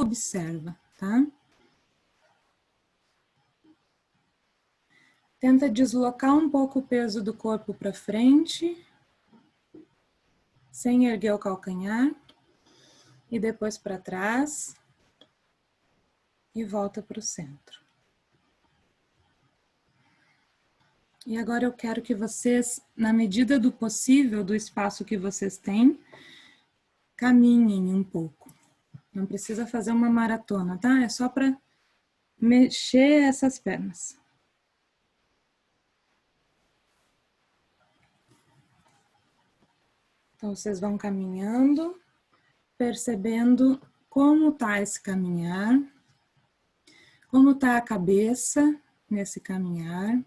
observa, tá? Tenta deslocar um pouco o peso do corpo para frente, sem erguer o calcanhar, e depois para trás, e volta para o centro. E agora eu quero que vocês, na medida do possível, do espaço que vocês têm, caminhem um pouco. Não precisa fazer uma maratona, tá? É só para mexer essas pernas. Então, vocês vão caminhando, percebendo como está esse caminhar, como está a cabeça nesse caminhar,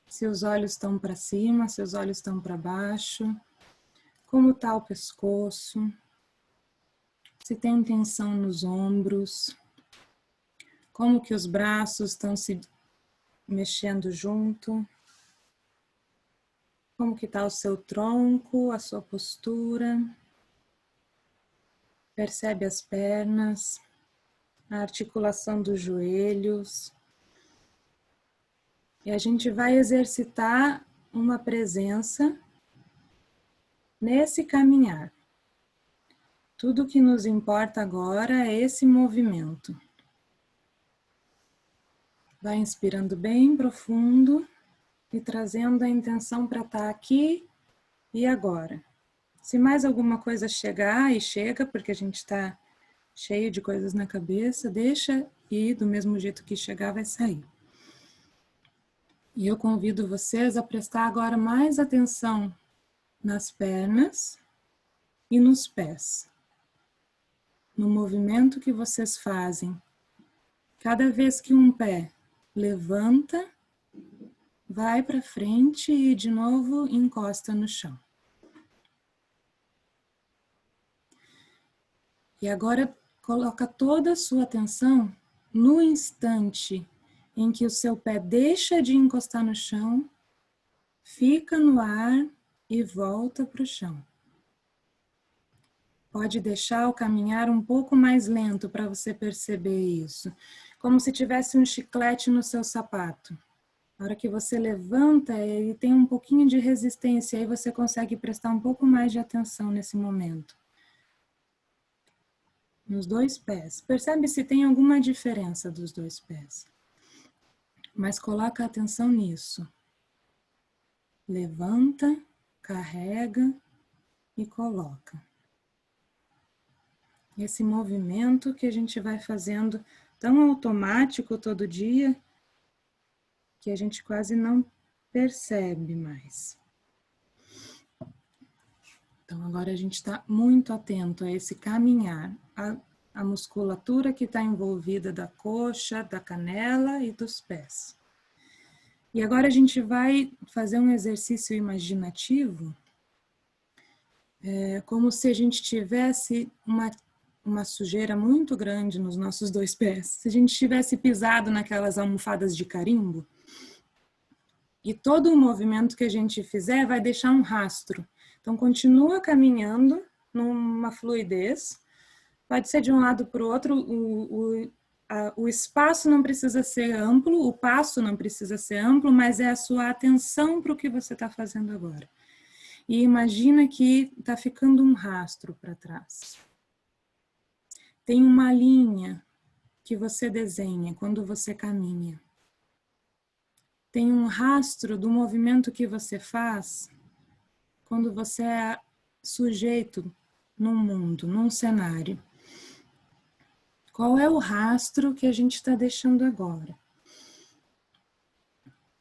se os olhos estão para cima, se os olhos estão para baixo, como está o pescoço, se tem tensão nos ombros, como que os braços estão se mexendo junto, como que está o seu tronco, a sua postura. Percebe as pernas, a articulação dos joelhos. E a gente vai exercitar uma presença nesse caminhar. Tudo que nos importa agora é esse movimento. Vai inspirando bem profundo e trazendo a intenção para estar aqui e agora. Se mais alguma coisa chegar, e chega, porque a gente está cheio de coisas na cabeça, deixa ir, do mesmo jeito que chegar, vai sair. E eu convido vocês a prestar agora mais atenção nas pernas e nos pés. No movimento que vocês fazem. Cada vez que um pé levanta, vai para frente e de novo encosta no chão. E agora coloca toda a sua atenção no instante em que o seu pé deixa de encostar no chão, fica no ar e volta para o chão. Pode deixar o caminhar um pouco mais lento para você perceber isso. Como se tivesse um chiclete no seu sapato. Na hora que você levanta, ele tem um pouquinho de resistência, aí você consegue prestar um pouco mais de atenção nesse momento. Nos dois pés. Percebe se tem alguma diferença dos dois pés. Mas coloca atenção nisso. Levanta, carrega e coloca. Esse movimento que a gente vai fazendo tão automático todo dia que a gente quase não percebe mais. Então agora a gente está muito atento a esse caminhar, a musculatura que está envolvida da coxa, da canela e dos pés. E agora a gente vai fazer um exercício imaginativo, como se a gente tivesse uma sujeira muito grande nos nossos dois pés. Se a gente tivesse pisado naquelas almofadas de carimbo, e todo o movimento que a gente fizer vai deixar um rastro. Então, continua caminhando numa fluidez. Pode ser de um lado para o outro. O espaço não precisa ser amplo, o passo não precisa ser amplo, mas é a sua atenção para o que você está fazendo agora. E imagina que está ficando um rastro para trás. Tem uma linha que você desenha quando você caminha. Tem um rastro do movimento que você faz quando você é sujeito num mundo, num cenário. Qual é o rastro que a gente está deixando agora?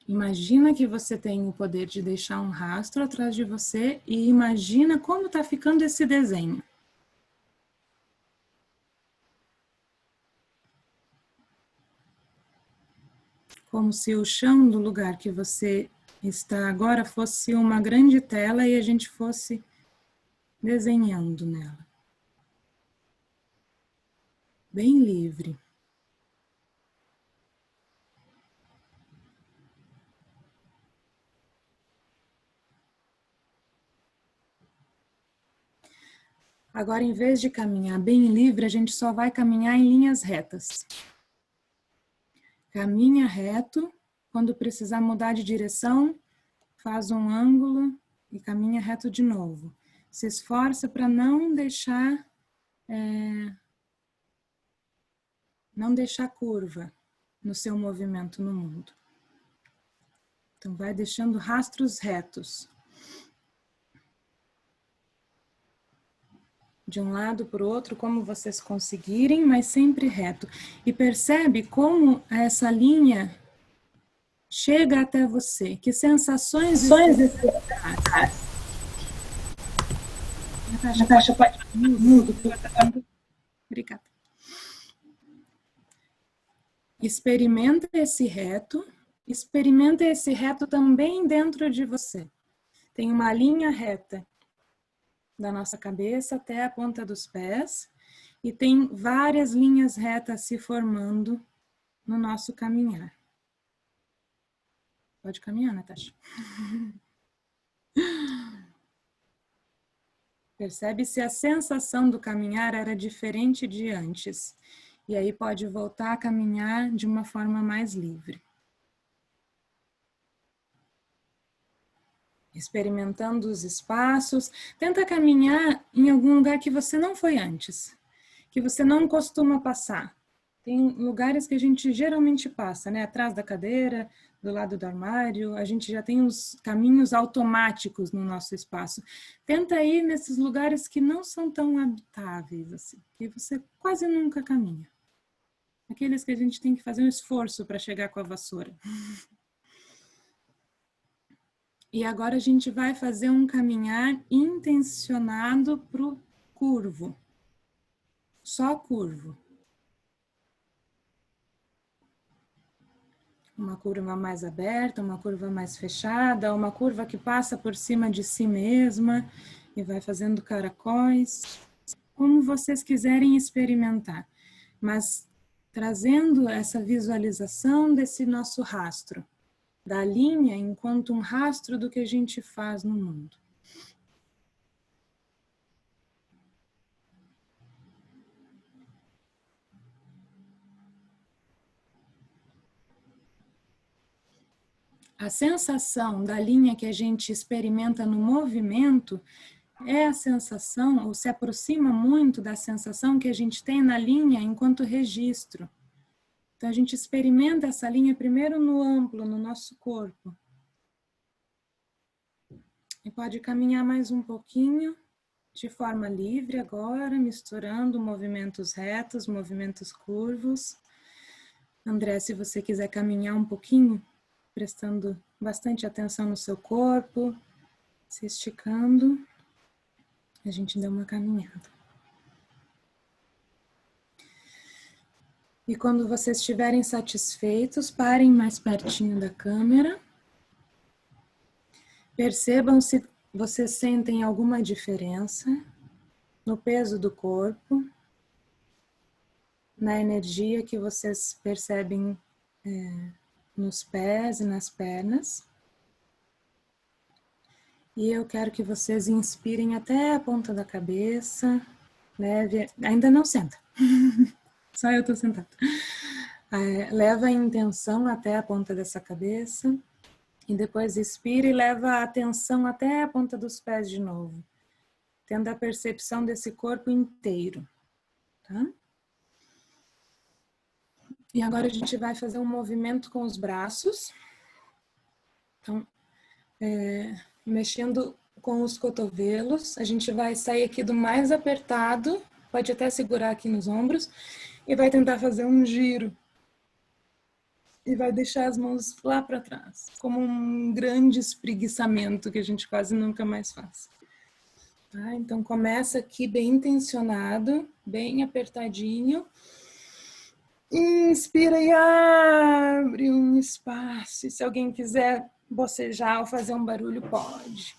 Imagina que você tem o poder de deixar um rastro atrás de você e imagina como está ficando esse desenho. Como se o chão do lugar que você está agora fosse uma grande tela e a gente fosse desenhando nela. Bem livre. Agora, em vez de caminhar bem livre, a gente só vai caminhar em linhas retas. Caminha reto. Quando precisar mudar de direção, faz um ângulo e caminha reto de novo. Se esforça para não deixar curva no seu movimento no mundo. Então, vai deixando rastros retos. De um lado para o outro, como vocês conseguirem, mas sempre reto. E percebe como essa linha chega até você. Que sensações você traz. Natasha, pode... Mudo. Obrigada. Experimenta esse reto. Experimenta esse reto também dentro de você. Tem uma linha reta da nossa cabeça até a ponta dos pés e tem várias linhas retas se formando no nosso caminhar. Pode caminhar, Natasha. Percebe se a sensação do caminhar era diferente de antes. E aí pode voltar a caminhar de uma forma mais livre. Experimentando os espaços. Tenta caminhar em algum lugar que você não foi antes. Que você não costuma passar. Tem lugares que a gente geralmente passa, né? Atrás da cadeira, do lado do armário. A gente já tem uns caminhos automáticos no nosso espaço. Tenta ir nesses lugares que não são tão habitáveis, assim. Que você quase nunca caminha. Aqueles que a gente tem que fazer um esforço para chegar com a vassoura. E agora a gente vai fazer um caminhar intencionado para o curvo. Só curvo. Uma curva mais aberta, uma curva mais fechada, uma curva que passa por cima de si mesma e vai fazendo caracóis. Como vocês quiserem experimentar. Mas trazendo essa visualização desse nosso rastro. Da linha enquanto um rastro do que a gente faz no mundo. A sensação da linha que a gente experimenta no movimento é a sensação, ou se aproxima muito da sensação que a gente tem na linha enquanto registro. Então, a gente experimenta essa linha primeiro no amplo, no nosso corpo. E pode caminhar mais um pouquinho, de forma livre agora, misturando movimentos retos, movimentos curvos. André, se você quiser caminhar um pouquinho, prestando bastante atenção no seu corpo, se esticando, a gente deu uma caminhada. E quando vocês estiverem satisfeitos, parem mais pertinho da câmera. Percebam se vocês sentem alguma diferença no peso do corpo, na energia que vocês percebem nos pés e nas pernas. E eu quero que vocês inspirem até a ponta da cabeça. Leve, ainda não senta. Só eu tô sentada. Leva a intenção até a ponta dessa cabeça. E depois expira e leva a atenção até a ponta dos pés de novo. Tendo a percepção desse corpo inteiro. Tá? E agora a gente vai fazer um movimento com os braços. Então, mexendo com os cotovelos. A gente vai sair aqui do mais apertado. Pode até segurar aqui nos ombros. E vai tentar fazer um giro. E vai deixar as mãos lá para trás. Como um grande espreguiçamento que a gente quase nunca mais faz. Tá? Então, começa aqui bem intencionado, bem apertadinho. Inspira e abre um espaço. E se alguém quiser bocejar ou fazer um barulho, pode.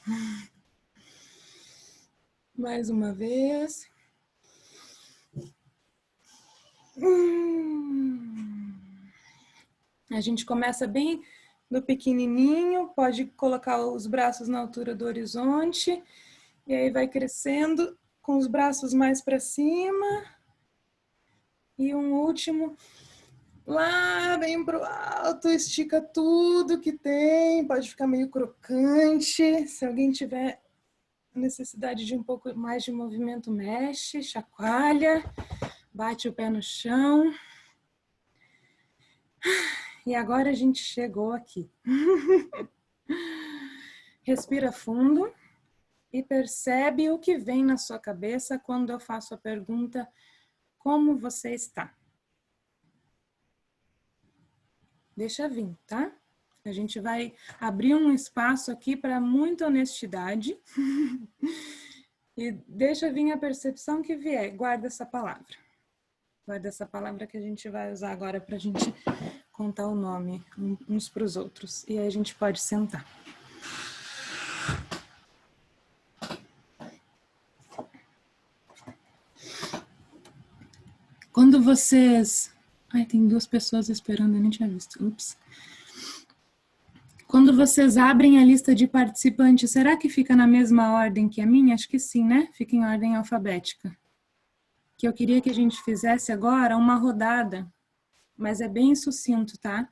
Mais uma vez. A gente começa bem do pequenininho, pode colocar os braços na altura do horizonte. E aí vai crescendo com os braços mais para cima. E um último, lá bem pro alto, estica tudo que tem, pode ficar meio crocante. Se alguém tiver necessidade de um pouco mais de movimento, mexe, chacoalha, bate o pé no chão. E agora a gente chegou aqui. Respira fundo e percebe o que vem na sua cabeça quando eu faço a pergunta: como você está? Deixa vir, tá? A gente vai abrir um espaço aqui para muita honestidade. E deixa vir a percepção que vier. Guarda essa palavra. Guarda essa palavra que a gente vai usar agora para a gente contar o nome uns para os outros. E aí a gente pode sentar. Quando vocês... Ai, tem 2 pessoas esperando, eu nem tinha visto. Ups. Quando vocês abrem a lista de participantes, será que fica na mesma ordem que a minha? Acho que sim, né? Fica em ordem alfabética. Que eu queria que a gente fizesse agora uma rodada, mas é bem sucinto, tá?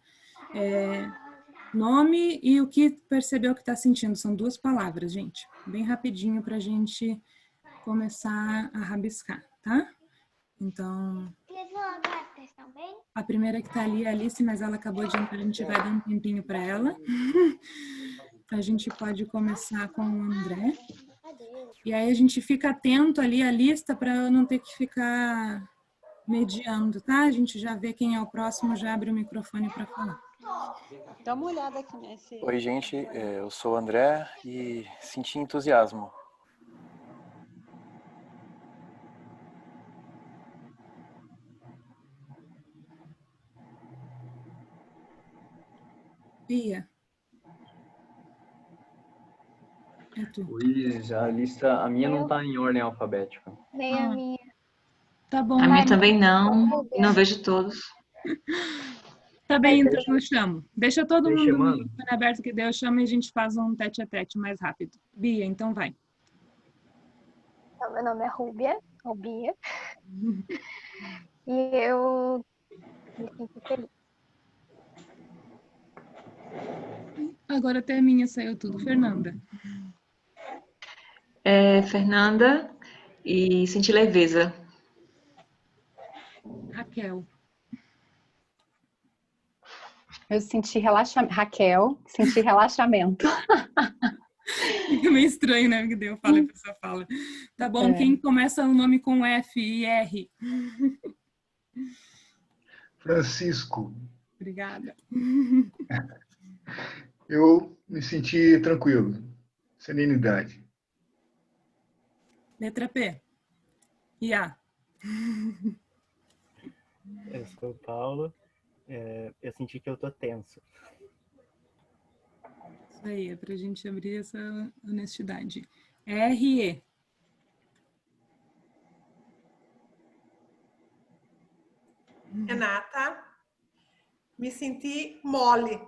Nome e o que percebeu que está sentindo. São 2 palavras, gente. Bem rapidinho para a gente começar a rabiscar, tá? Então, a primeira que está ali é a Alice, mas ela acabou de entrar, a gente vai dar um tempinho para ela. A gente pode começar com o André. E aí a gente fica atento ali à lista para eu não ter que ficar mediando, tá? A gente já vê quem é o próximo, já abre o microfone para falar. Dá uma olhada aqui nesse... Oi, gente, eu sou o André e senti entusiasmo. Bia. É tu. Oi, a lista, a minha não tá em ordem alfabética. Nem a minha. Tá bom. A minha também não, e não vejo todos. Tá bem, então eu chamo. Deixa todo Tá mundo no chamando? microfone aberto que daí eu chamo e a gente faz um tete a tete mais rápido. Bia, então vai. Então, meu nome é Rúbia, ou Bia. E eu me sinto feliz. Agora até a minha saiu tudo. Fernanda. Fernanda e senti leveza. Raquel. Eu senti relaxamento. Raquel, senti relaxamento. Fica meio estranho, né? Porque daí eu falo e a pessoa fala. Tá bom, quem começa o nome com F e R? Francisco. Obrigada. Eu me senti tranquilo. Serenidade. Letra P. E A. Eu sou o Paulo. Eu senti que eu tô tenso. Isso aí, é pra gente abrir essa honestidade. R-E. Renata, me senti mole.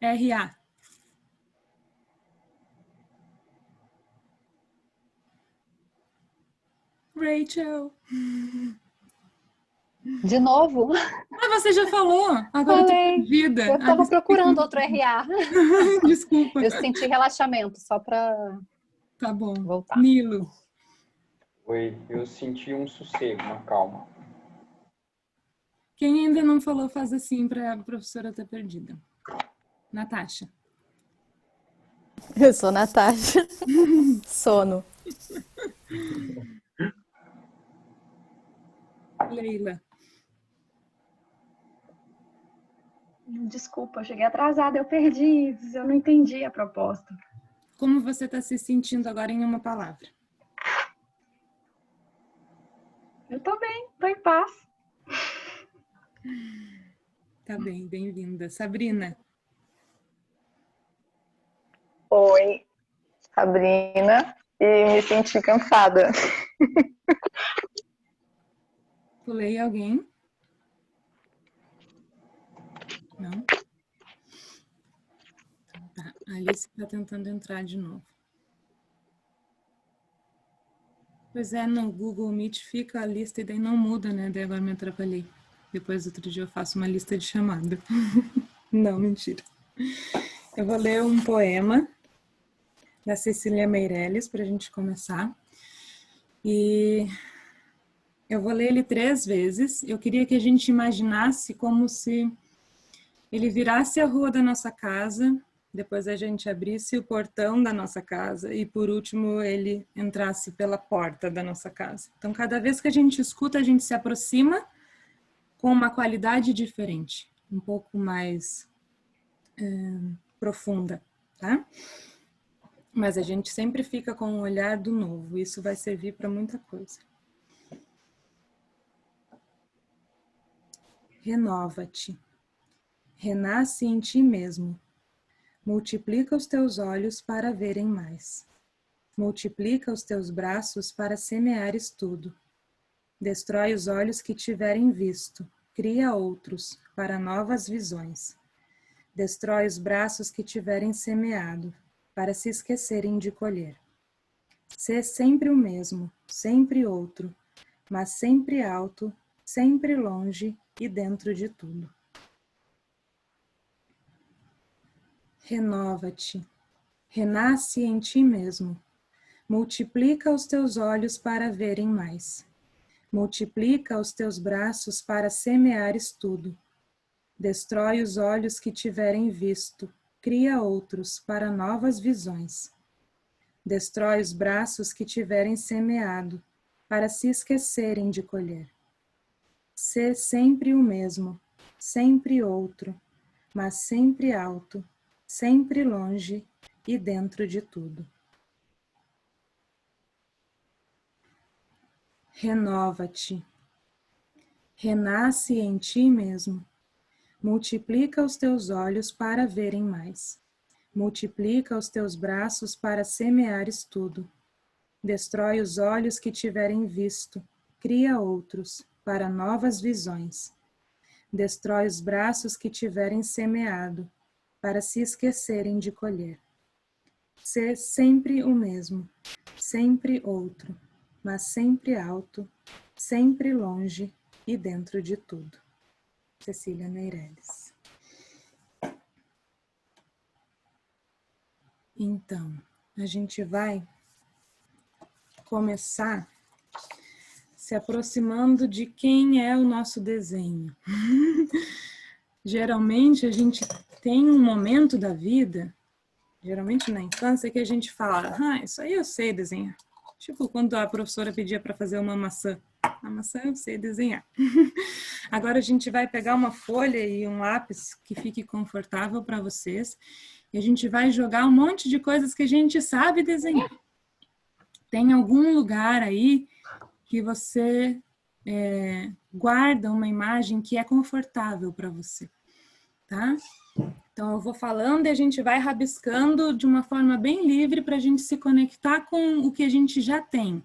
R-A. Rachel. De novo? Ah, você já falou? Agora eu tô perdida. Eu tava procurando outro RA. Desculpa. Eu senti relaxamento, só pra Tá bom. voltar. Nilo. Oi, eu senti um sossego, uma calma. Quem ainda não falou, faz assim pra professora estar perdida. Natasha. Eu sou Natasha. Sono. Leila. Desculpa, eu cheguei atrasada, eu perdi, eu não entendi a proposta. Como você está se sentindo agora em uma palavra? Eu tô bem, tô em paz. Tá bem, bem-vinda. Sabrina. Oi, Sabrina, e me senti cansada. Pulei alguém? Não? Então, tá. A Alice está tentando entrar de novo. Pois é, no Google Meet fica a lista e daí não muda, né? Daí agora me atrapalhei. Depois, outro dia, eu faço uma lista de chamada. Não, mentira. Eu vou ler um poema da Cecília Meirelles para a gente começar. E eu vou ler ele 3 vezes. Eu queria que a gente imaginasse como se ele virasse a rua da nossa casa, depois a gente abrisse o portão da nossa casa e, por último, ele entrasse pela porta da nossa casa. Então, cada vez que a gente escuta, a gente se aproxima com uma qualidade diferente, um pouco mais profunda, tá? Mas a gente sempre fica com um olhar do novo. Isso vai servir para muita coisa. Renova-te. Renasce em ti mesmo. Multiplica os teus olhos para verem mais. Multiplica os teus braços para semeares tudo. Destrói os olhos que tiverem visto. Cria outros para novas visões. Destrói os braços que tiverem semeado, para se esquecerem de colher. Sê sempre o mesmo, sempre outro, mas sempre alto, sempre longe e dentro de tudo. Renova-te, renasce em ti mesmo, multiplica os teus olhos para verem mais, multiplica os teus braços para semeares tudo, destrói os olhos que tiverem visto, cria outros para novas visões, destrói os braços que tiverem semeado, para se esquecerem de colher. Sê sempre o mesmo, sempre outro, mas sempre alto, sempre longe e dentro de tudo. Renova-te. Renasce em ti mesmo. Multiplica os teus olhos para verem mais. Multiplica os teus braços para semeares tudo. Destrói os olhos que tiverem visto. Cria outros para novas visões. Destrói os braços que tiverem semeado, para se esquecerem de colher. Sê sempre o mesmo, sempre outro, mas sempre alto, sempre longe e dentro de tudo. Cecília Meirelles. Então, a gente vai começar se aproximando de quem é o nosso desenho. Geralmente, a gente tem um momento da vida, geralmente na infância, que a gente fala, isso aí eu sei desenhar. Tipo, quando a professora pedia para fazer uma maçã. A maçã eu sei desenhar. Agora a gente vai pegar uma folha e um lápis que fique confortável para vocês e a gente vai jogar um monte de coisas que a gente sabe desenhar. Tem algum lugar aí que você guarda uma imagem que é confortável para você, tá? Então, eu vou falando e a gente vai rabiscando de uma forma bem livre para a gente se conectar com o que a gente já tem.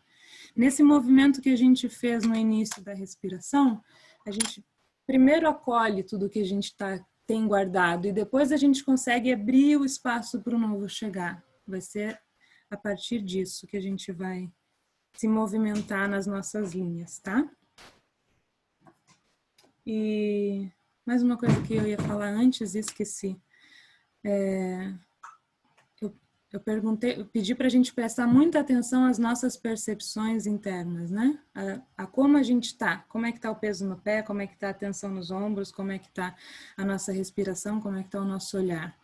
Nesse movimento que a gente fez no início da respiração, a gente primeiro acolhe tudo que a gente tem guardado e depois a gente consegue abrir o espaço para o novo chegar. Vai ser a partir disso que a gente vai se movimentar nas nossas linhas, tá? E mais uma coisa que eu ia falar antes e esqueci. Eu pedi para a gente prestar muita atenção às nossas percepções internas, né? A como a gente está, como é que está o peso no pé, como é que está a tensão nos ombros, como é que está a nossa respiração, como é que está o nosso olhar.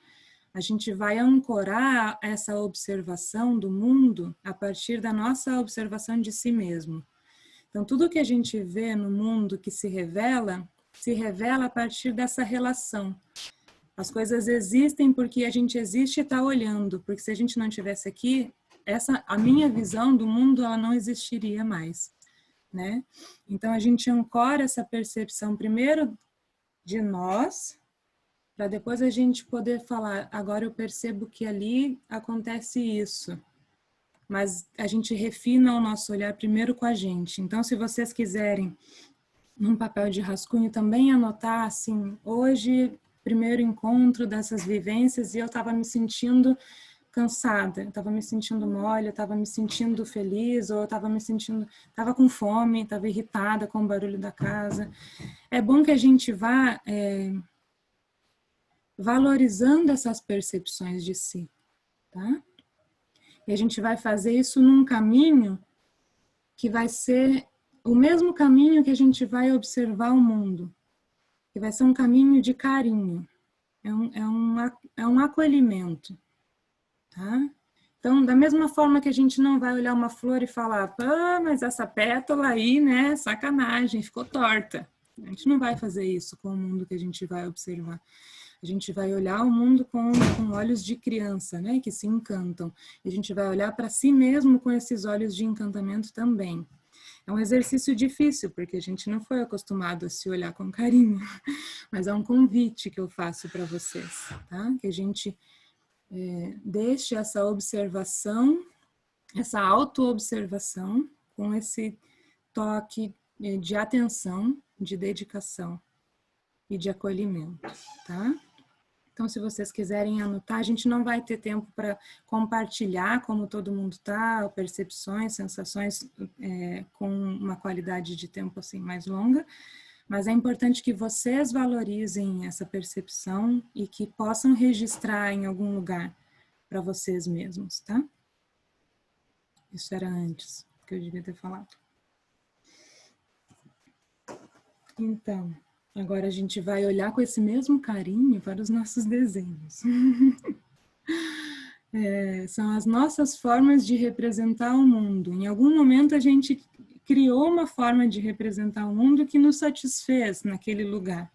A gente vai ancorar essa observação do mundo a partir da nossa observação de si mesmo. Então, tudo que a gente vê no mundo que se revela a partir dessa relação. As coisas existem porque a gente existe e está olhando, porque se a gente não estivesse aqui, a minha visão do mundo ela não existiria mais, né? Então, a gente ancora essa percepção primeiro de nós, para depois a gente poder falar, agora eu percebo que ali acontece isso. Mas a gente refina o nosso olhar primeiro com a gente. Então, se vocês quiserem, num papel de rascunho, também anotar, assim, hoje, primeiro encontro dessas vivências, e eu estava me sentindo cansada, eu estava me sentindo mole, eu estava me sentindo feliz, ou eu estava com fome, estava irritada com o barulho da casa. É bom que a gente vá valorizando essas percepções de si, tá? E a gente vai fazer isso num caminho que vai ser o mesmo caminho que a gente vai observar o mundo, que vai ser um caminho de carinho, é um acolhimento, tá? Então, da mesma forma que a gente não vai olhar uma flor e falar, mas essa pétala aí, né, sacanagem, ficou torta. A gente não vai fazer isso com o mundo que a gente vai observar. A gente vai olhar o mundo com olhos de criança, né, que se encantam. E a gente vai olhar para si mesmo com esses olhos de encantamento também. É um exercício difícil, porque a gente não foi acostumado a se olhar com carinho, mas é um convite que eu faço para vocês, tá? Que a gente deixe essa observação, essa auto-observação com esse toque de atenção, de dedicação e de acolhimento, tá? Então, se vocês quiserem anotar, a gente não vai ter tempo para compartilhar como todo mundo está, percepções, sensações com uma qualidade de tempo assim mais longa, mas é importante que vocês valorizem essa percepção e que possam registrar em algum lugar para vocês mesmos, tá? Isso era antes que eu devia ter falado. Então, agora a gente vai olhar com esse mesmo carinho para os nossos desenhos. São as nossas formas de representar o mundo. Em algum momento a gente criou uma forma de representar o mundo que nos satisfez naquele lugar,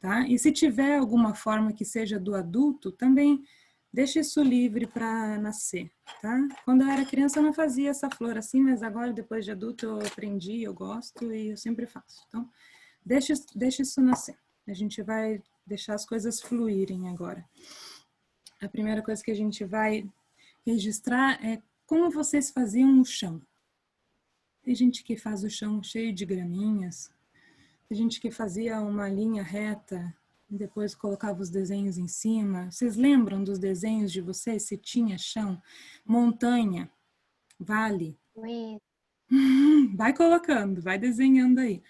tá? E se tiver alguma forma que seja do adulto, também deixa isso livre para nascer, tá? Quando eu era criança eu não fazia essa flor assim, mas agora depois de adulto eu aprendi, eu gosto e eu sempre faço. Então, deixa isso nascer. A gente vai deixar as coisas fluírem agora. A primeira coisa que a gente vai registrar é como vocês faziam o chão. Tem gente que faz o chão cheio de graminhas. Tem gente que fazia uma linha reta e depois colocava os desenhos em cima. Vocês lembram dos desenhos de vocês? Se tinha chão, montanha, vale. Vai colocando, vai desenhando aí.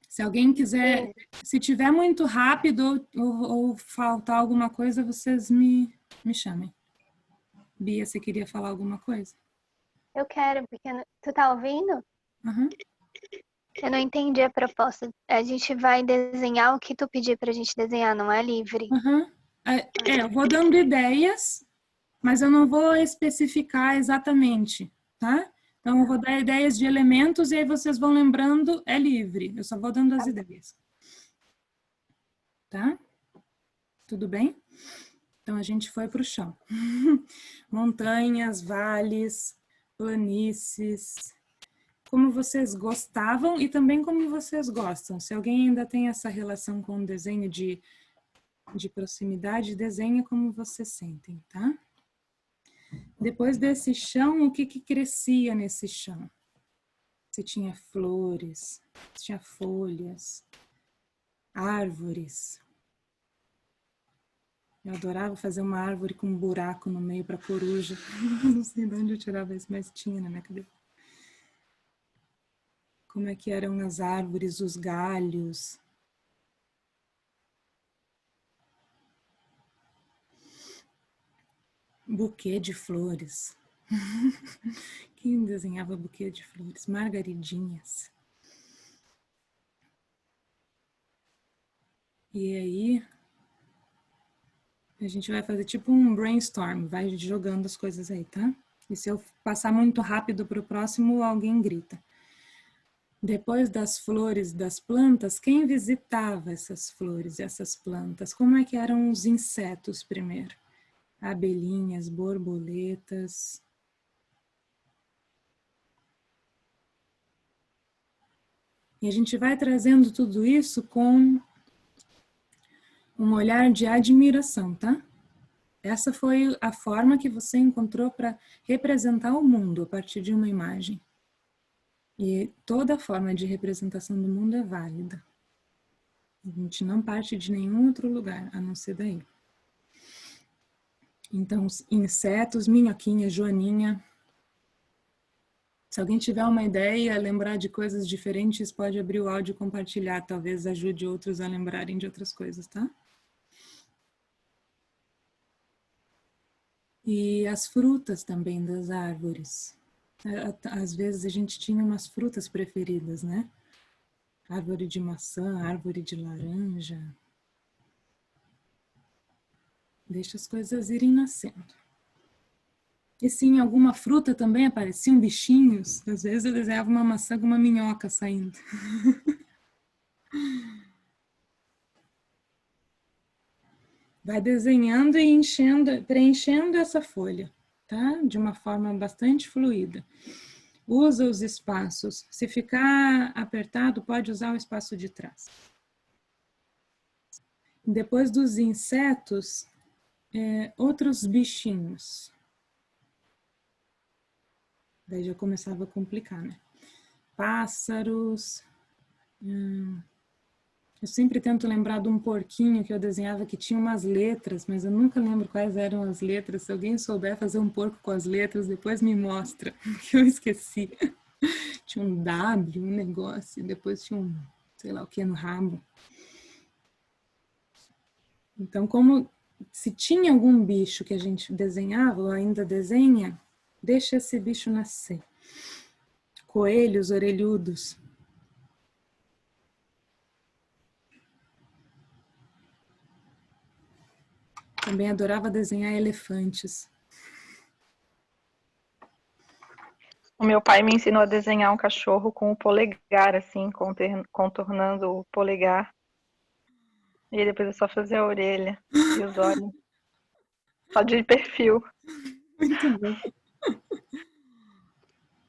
Se alguém quiser, se tiver muito rápido ou faltar alguma coisa, vocês me chamem. Bia, você queria falar alguma coisa? Eu quero, porque tu tá ouvindo? Uhum. Eu não entendi a proposta. A gente vai desenhar o que tu pedir pra gente desenhar, não é livre? Uhum. Eu vou dando ideias, mas eu não vou especificar exatamente, tá? Então, eu vou dar ideias de elementos e aí vocês vão lembrando, é livre. Eu só vou dando as ideias. Tá? Tudo bem? Então, a gente foi para o chão. Montanhas, vales, planícies. Como vocês gostavam e também como vocês gostam. Se alguém ainda tem essa relação com o desenho de proximidade, desenha como vocês sentem, tá? Depois desse chão, o que crescia nesse chão? Se tinha flores, se tinha folhas, árvores. Eu adorava fazer uma árvore com um buraco no meio para coruja. Não sei de onde eu tirava isso, mas tinha na minha cabeça. Como é que eram as árvores, os galhos. Buquê de flores. Quem desenhava buquê de flores? Margaridinhas. E aí, a gente vai fazer tipo um brainstorm, vai jogando as coisas aí, tá? E se eu passar muito rápido para o próximo, alguém grita. Depois das flores, das plantas, quem visitava essas flores e essas plantas? Como é que eram os insetos primeiro? Abelhinhas, borboletas. E a gente vai trazendo tudo isso com um olhar de admiração, tá? Essa foi a forma que você encontrou para representar o mundo a partir de uma imagem. E toda forma de representação do mundo é válida. A gente não parte de nenhum outro lugar, a não ser daí. Então, insetos, minhoquinha, joaninha. Se alguém tiver uma ideia, lembrar de coisas diferentes, pode abrir o áudio e compartilhar. Talvez ajude outros a lembrarem de outras coisas, tá? E as frutas também das árvores. Às vezes a gente tinha umas frutas preferidas, né? Árvore de maçã, árvore de laranja. Deixa as coisas irem nascendo. E sim, alguma fruta também apareciam bichinhos. Às vezes eu desenhava uma maçã com uma minhoca saindo. Vai desenhando e preenchendo essa folha, tá? De uma forma bastante fluida. Usa os espaços. Se ficar apertado, pode usar o espaço de trás. Depois dos insetos, outros bichinhos. Daí já começava a complicar, né? Pássaros. Eu sempre tento lembrar de um porquinho que eu desenhava que tinha umas letras, mas eu nunca lembro quais eram as letras. Se alguém souber fazer um porco com as letras, depois me mostra, que eu esqueci. Tinha um W, um negócio, e depois tinha um, sei lá o que, no rabo. Então, se tinha algum bicho que a gente desenhava ou ainda desenha, deixa esse bicho nascer. Coelhos orelhudos. Também adorava desenhar elefantes. O meu pai me ensinou a desenhar um cachorro com o polegar, assim, contornando o polegar. E aí depois é só fazer a orelha e os olhos. Só de perfil. Muito bom.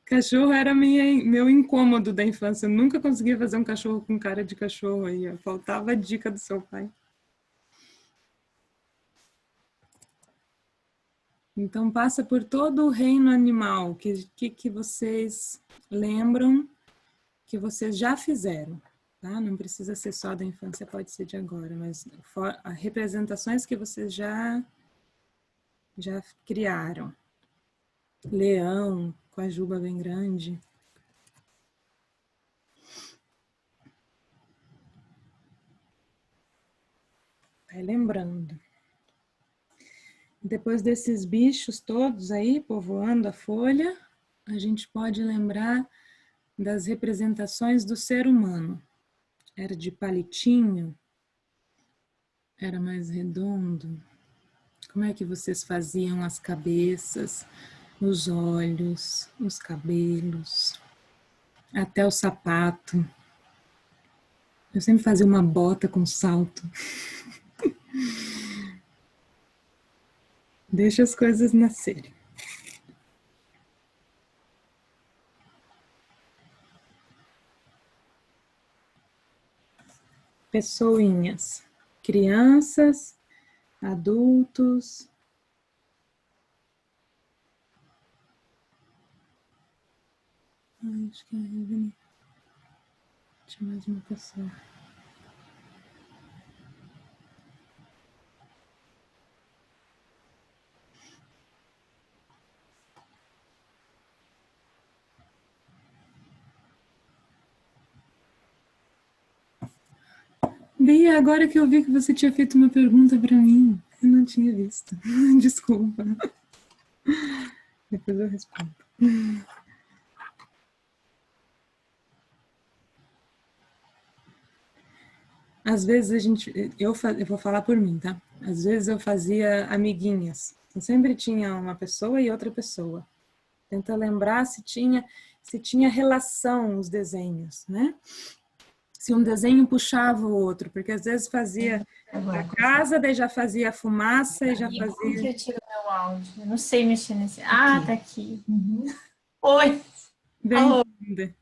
Cachorro era meu incômodo da infância. Eu nunca conseguia fazer um cachorro com cara de cachorro aí. Faltava a dica do seu pai. Então, passa por todo o reino animal que vocês lembram que vocês já fizeram, tá? Não precisa ser só da infância, pode ser de agora, mas representações que vocês já criaram. Leão, com a juba bem grande. Vai lembrando. Depois desses bichos todos aí, povoando a folha, a gente pode lembrar das representações do ser humano. Era de palitinho? Era mais redondo? Como é que vocês faziam as cabeças, os olhos, os cabelos, até o sapato? Eu sempre fazia uma bota com salto. Deixa as coisas nascerem. Pessoinhas, crianças, adultos. Acho que tinha mais uma pessoa. Bia, agora que eu vi que você tinha feito uma pergunta para mim, eu não tinha visto. Desculpa. Depois eu respondo. Às vezes eu vou falar por mim, tá? Às vezes eu fazia amiguinhas. Eu sempre tinha uma pessoa e outra pessoa. Tenta lembrar se tinha relação os desenhos, né? Se um desenho puxava o outro, porque às vezes fazia a casa, daí já fazia a fumaça e já fazia... Como que eu tiro meu áudio? Eu não sei mexer nesse... Ah, tá aqui. Uhum. Oi! Bem-vinda.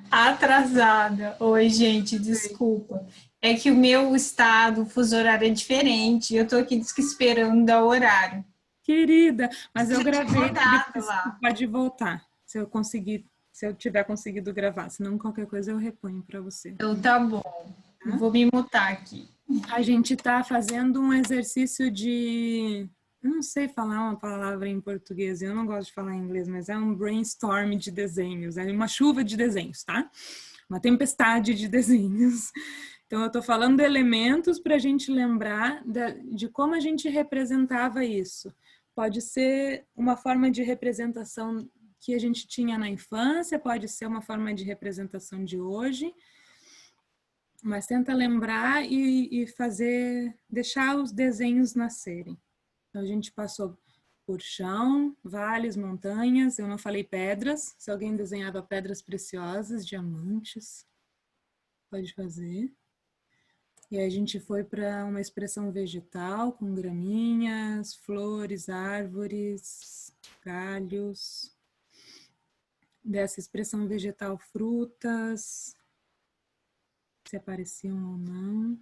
Atrasada. Oi, gente, desculpa. É que o meu estado, o fuso horário é diferente. Eu tô aqui esperando dar o horário. Querida, mas eu gravei, lá. Pode voltar, se eu tiver conseguido gravar, senão qualquer coisa eu reponho para você. Então tá bom, tá? Vou me mutar aqui. A gente tá fazendo um exercício de eu não sei falar uma palavra em português, eu não gosto de falar em inglês, mas é um brainstorm de desenhos, é uma chuva de desenhos, tá? Uma tempestade de desenhos. Então, eu estou falando de elementos para a gente lembrar de como a gente representava isso. Pode ser uma forma de representação que a gente tinha na infância, pode ser uma forma de representação de hoje, mas tenta lembrar e fazer, deixar os desenhos nascerem. Então, a gente passou por chão, vales, montanhas, eu não falei pedras, se alguém desenhava pedras preciosas, diamantes, pode fazer. E aí a gente foi para uma expressão vegetal, com graminhas, flores, árvores, galhos. Dessa expressão vegetal, frutas, se apareciam ou não.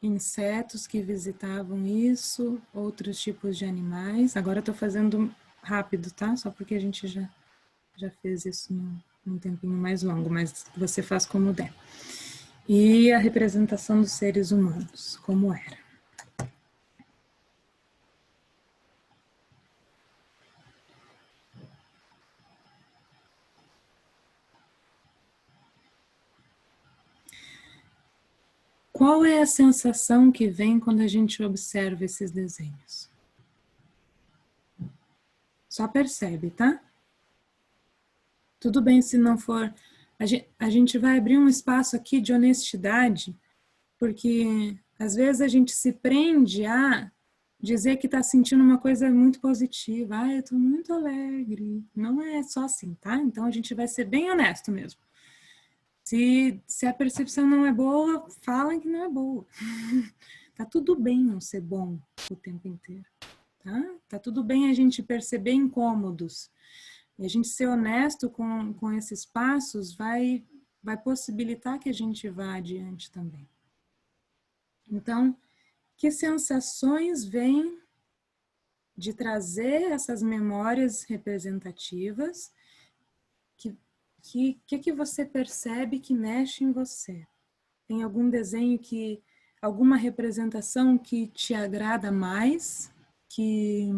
Insetos que visitavam isso, outros tipos de animais. Agora eu estou fazendo rápido, tá? Só porque a gente já fez isso num tempinho mais longo, mas você faz como der. E a representação dos seres humanos, como era. Qual é a sensação que vem quando a gente observa esses desenhos? Só percebe, tá? Tudo bem se não for... A gente vai abrir um espaço aqui de honestidade, porque às vezes a gente se prende a dizer que está sentindo uma coisa muito positiva. Ah, eu estou muito alegre. Não é só assim, tá? Então a gente vai ser bem honesto mesmo. Se a percepção não é boa, fala que não é boa. Tá tudo bem não ser bom o tempo inteiro, tá? Tá tudo bem a gente perceber incômodos. E a gente ser honesto com esses passos vai possibilitar que a gente vá adiante também. Então, que sensações vêm de trazer essas memórias representativas? Que você percebe que mexe em você? Tem algum desenho alguma representação que te agrada mais? Que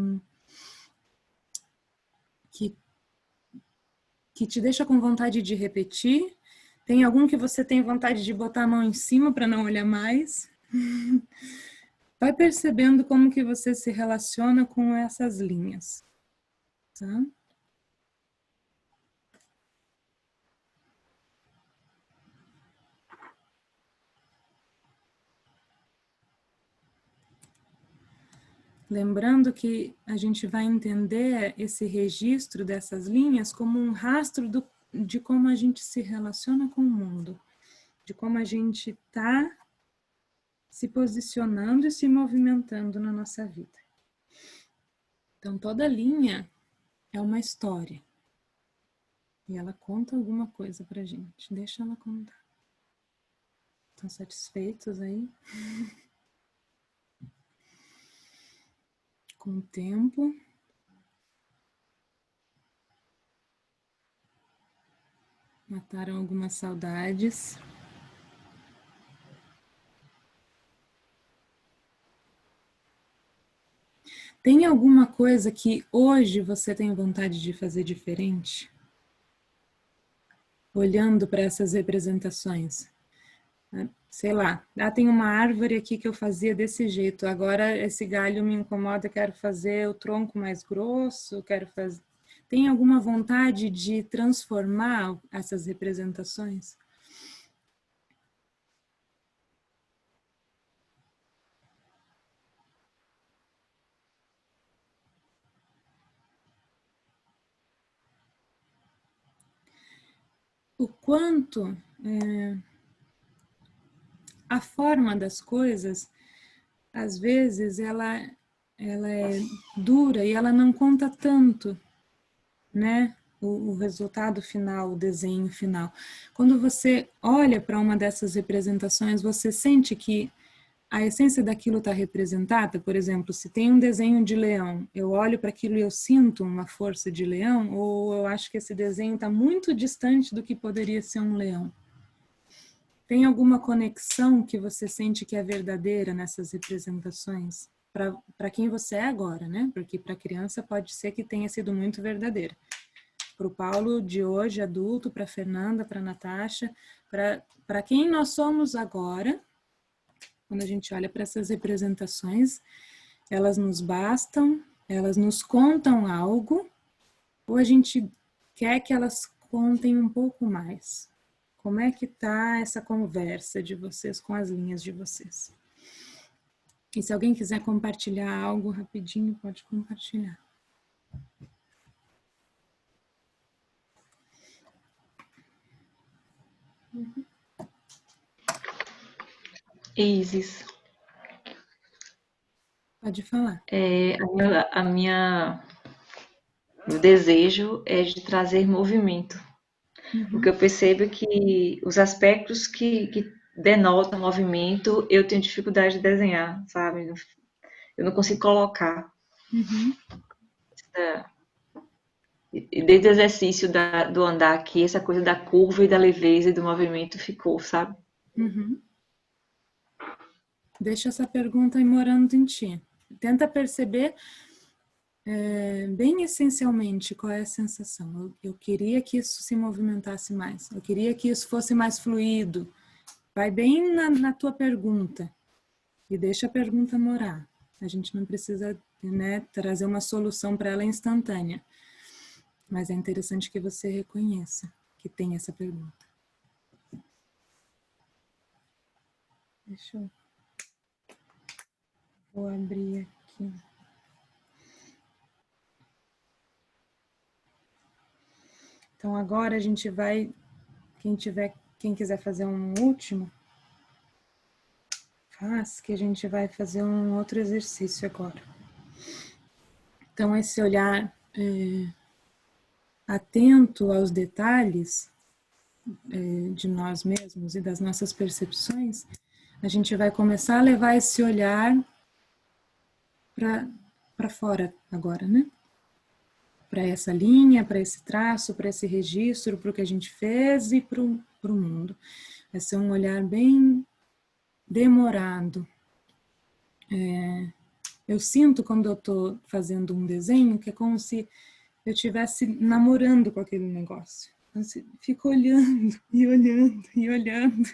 te deixa com vontade de repetir? Tem algum que você tem vontade de botar a mão em cima para não olhar mais? Vai percebendo como que você se relaciona com essas linhas, tá? Lembrando que a gente vai entender esse registro dessas linhas como um rastro de como a gente se relaciona com o mundo, de como a gente está se posicionando e se movimentando na nossa vida. Então, toda linha é uma história. E ela conta alguma coisa pra gente. Deixa ela contar. Estão satisfeitos aí? Com o tempo. Mataram algumas saudades. Tem alguma coisa que hoje você tem vontade de fazer diferente? Olhando para essas representações. Sei lá, tem uma árvore aqui que eu fazia desse jeito, agora esse galho me incomoda, quero fazer o tronco mais grosso, quero fazer... Tem alguma vontade de transformar essas representações? O quanto a forma das coisas, às vezes, ela é dura e ela não conta tanto, né? O resultado final, o desenho final. Quando você olha para uma dessas representações, você sente que a essência daquilo está representada. Por exemplo, se tem um desenho de leão, eu olho para aquilo e eu sinto uma força de leão, ou eu acho que esse desenho está muito distante do que poderia ser um leão. Tem alguma conexão que você sente que é verdadeira nessas representações? para quem você é agora, né? Porque para a criança pode ser que tenha sido muito verdadeira. Para o Paulo de hoje, adulto, para a Fernanda, para a Natasha, para quem nós somos agora, quando a gente olha para essas representações, elas nos bastam, elas nos contam algo, ou a gente quer que elas contem um pouco mais? Como é que tá essa conversa de vocês com as linhas de vocês? E se alguém quiser compartilhar algo rapidinho, pode compartilhar. Isis, Pode falar. O desejo é de trazer movimento. Porque eu percebo que os aspectos que denotam movimento, eu tenho dificuldade de desenhar, sabe? Eu não consigo colocar. E desde o exercício do andar aqui, essa coisa da curva e da leveza e do movimento ficou, sabe? Deixa essa pergunta aí morando em ti. Tenta perceber bem essencialmente qual é a sensação. Eu queria que isso se movimentasse mais. Eu queria que isso fosse mais fluido. Vai bem na tua pergunta. E deixa a pergunta morar. A gente não precisa, né, trazer uma solução para ela instantânea. Mas é interessante que você reconheça que tem essa pergunta. Deixa eu... Vou abrir aqui. Então agora a gente vai... Quem quiser fazer um último, faz, que a gente vai fazer um outro exercício agora. Então esse olhar... atento aos detalhes de nós mesmos e das nossas percepções, a gente vai começar a levar esse olhar para fora agora, né? Para essa linha, para esse traço, para esse registro, para o que a gente fez e para o mundo. Vai ser um olhar bem demorado. Eu sinto quando eu estou fazendo um desenho que é como se eu estivesse namorando com aquele negócio. Fico olhando e olhando e olhando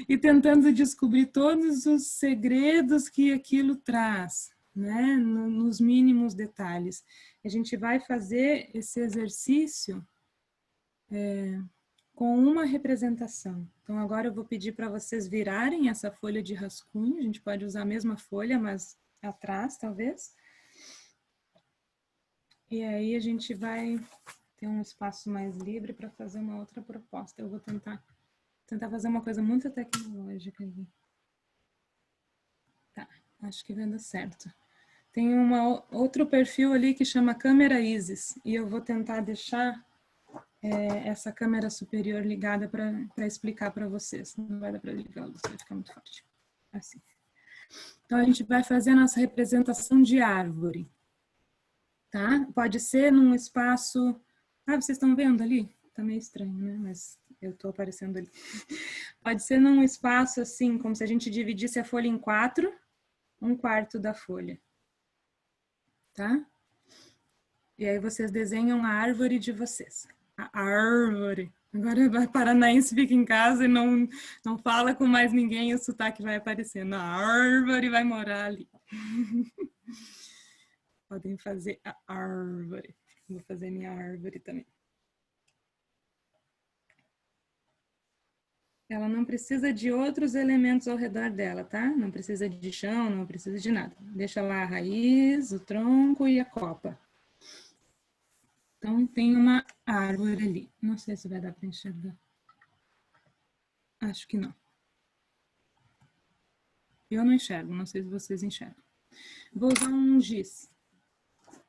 e tentando descobrir todos os segredos que aquilo traz, né? Nos mínimos detalhes. A gente vai fazer esse exercício com uma representação. Então agora eu vou pedir para vocês virarem essa folha de rascunho. A gente pode usar a mesma folha, mas atrás talvez. E aí a gente vai ter um espaço mais livre para fazer uma outra proposta. Eu vou tentar fazer uma coisa muito tecnológica aqui. Tá, acho que vai dar certo. Tem outro perfil ali que chama câmera Isis. E eu vou tentar deixar essa câmera superior ligada para explicar para vocês. Não vai dar para ligar, vai ficar muito forte. Assim. Então a gente vai fazer a nossa representação de árvore. Tá? Pode ser num espaço... vocês estão vendo ali? Tá meio estranho, né? Mas eu tô aparecendo ali. Pode ser num espaço assim, como se a gente dividisse a folha em 4, 1/4 da folha. Tá? E aí vocês desenham a árvore de vocês. A árvore. Agora a paranaense fica em casa e não fala com mais ninguém, o sotaque vai aparecendo. A árvore vai morar ali. Podem fazer a árvore. Vou fazer minha árvore também. Ela não precisa de outros elementos ao redor dela, tá? Não precisa de chão, não precisa de nada. Deixa lá a raiz, o tronco e a copa. Então tem uma árvore ali. Não sei se vai dar para enxergar. Acho que não. Eu não enxergo, não sei se vocês enxergam. Vou usar um giz.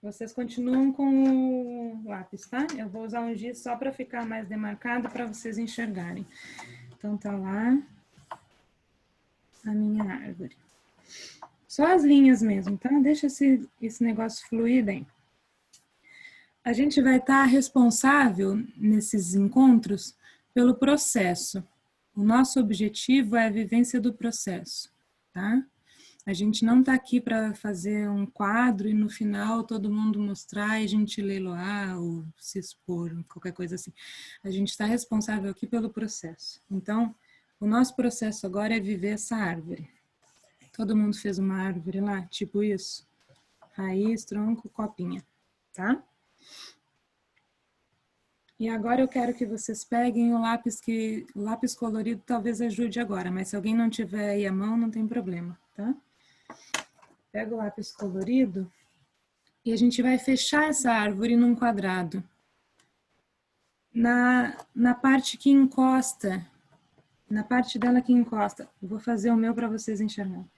Vocês continuam com o lápis, tá? Eu vou usar um giz só para ficar mais demarcado para vocês enxergarem. Então tá lá a minha árvore. Só as linhas mesmo, tá? Deixa esse negócio fluir bem. A gente vai estar responsável nesses encontros pelo processo. O nosso objetivo é a vivência do processo, tá? A gente não está aqui para fazer um quadro e no final todo mundo mostrar e a gente leiloar ou se expor, qualquer coisa assim. A gente está responsável aqui pelo processo. Então, o nosso processo agora é viver essa árvore. Todo mundo fez uma árvore lá, tipo isso? Raiz, tronco, copinha, tá? E agora eu quero que vocês peguem o lápis colorido talvez ajude agora, mas se alguém não tiver aí à mão, não tem problema, tá? Pega o lápis colorido e a gente vai fechar essa árvore num quadrado. Na parte que encosta, na parte dela que encosta, eu vou fazer o meu para vocês enxergarem.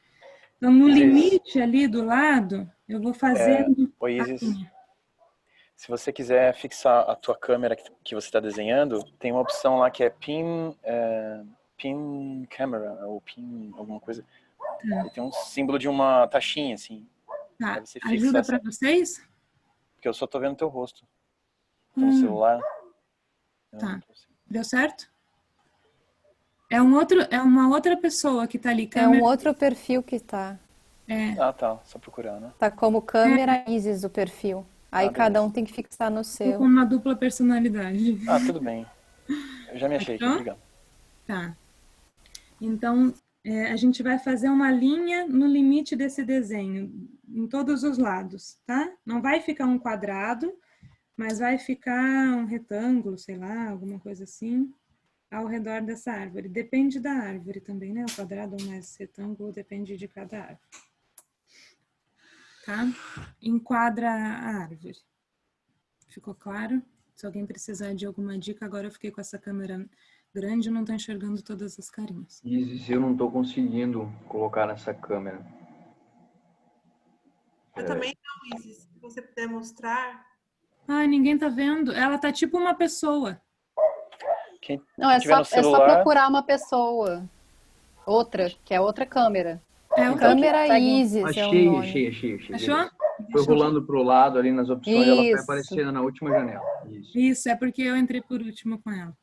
Então, no limite ali do lado, eu vou fazendo Oi, Isis. assim. Se você quiser fixar a tua câmera que você está desenhando, tem uma opção lá que é pin camera, ou pin alguma coisa. Tá. Tem um símbolo de uma taxinha, assim. Tá. Aí você fixa Ajuda para vocês? Porque eu só tô vendo teu rosto. Tô no celular. Tá. Deu certo? É uma outra pessoa que tá ali. É um outro perfil que tá. Ah, tá. Só procurar, né? Tá como câmera Isis o perfil. Aí cada um tem que fixar no Tô seu. com uma dupla personalidade. Ah, tudo bem. Eu já me achei aqui, obrigado. Tá. Então, a gente vai fazer uma linha no limite desse desenho, em todos os lados, tá? Não vai ficar um quadrado, mas vai ficar um retângulo, sei lá, alguma coisa assim, ao redor dessa árvore. Depende da árvore também, né? O quadrado ou mais retângulo depende de cada árvore. Tá? Enquadra a árvore. Ficou claro? Se alguém precisar de alguma dica, agora eu fiquei com essa câmera grande e não estou enxergando todas as carinhas. Isis, eu não estou conseguindo colocar nessa câmera. Eu também não, Isis. Se você puder mostrar. Ah, ninguém tá vendo. Ela tá tipo uma pessoa. Não, é só procurar uma pessoa. Outra, que é outra câmera. Câmera Isis. Achei. Achou? Foi rolando pro lado ali nas opções, ela foi aparecendo na última janela. Isso, é porque eu entrei por último com ela.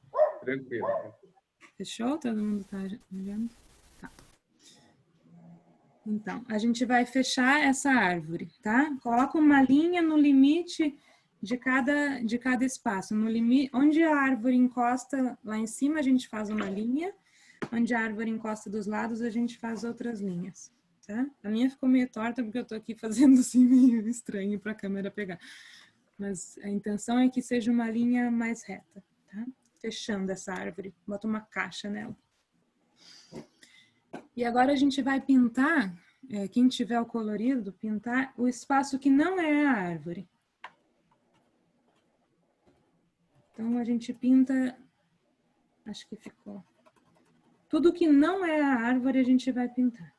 Tranquilo. Fechou? Todo mundo tá olhando? Tá. Então, a gente vai fechar essa árvore, tá? Coloca uma linha no limite de cada espaço. No limite, onde a árvore encosta lá em cima, a gente faz uma linha. Onde a árvore encosta dos lados, a gente faz outras linhas, tá? A minha ficou meio torta porque eu tô aqui fazendo assim meio estranho para a câmera pegar. Mas a intenção é que seja uma linha mais reta, tá? Fechando essa árvore, bota uma caixa nela. E agora a gente vai pintar, quem tiver o colorido, pintar o espaço que não é a árvore. Então a gente pinta, acho que ficou. Tudo que não é a árvore a gente vai pintar.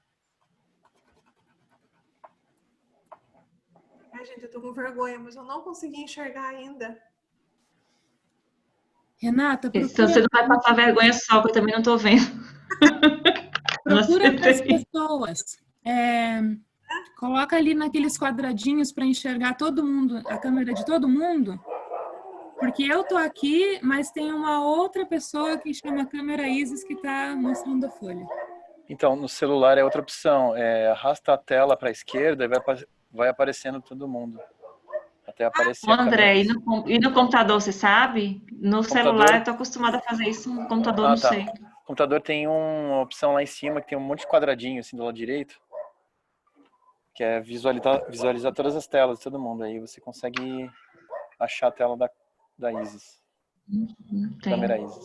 Ai, gente, eu tô com vergonha, mas eu não consegui enxergar ainda. Renata, procura... Então você não vai passar vergonha só, que eu também não tô vendo. Procura as pessoas. Coloca ali naqueles quadradinhos para enxergar todo mundo, a câmera de todo mundo. Porque eu tô aqui, mas tem uma outra pessoa que chama câmera Isis que tá mostrando a folha. Então, no celular é outra opção. Arrasta a tela para a esquerda e vai aparecendo todo mundo. Até aparecer a André, câmera. e no computador, você sabe? No celular eu tô acostumada a fazer isso, no computador não sei. O computador tem uma opção lá em cima que tem um monte de quadradinho assim do lado direito. Que é visualizar todas as telas de todo mundo. Aí você consegue achar a tela da Isis. Câmera Isis.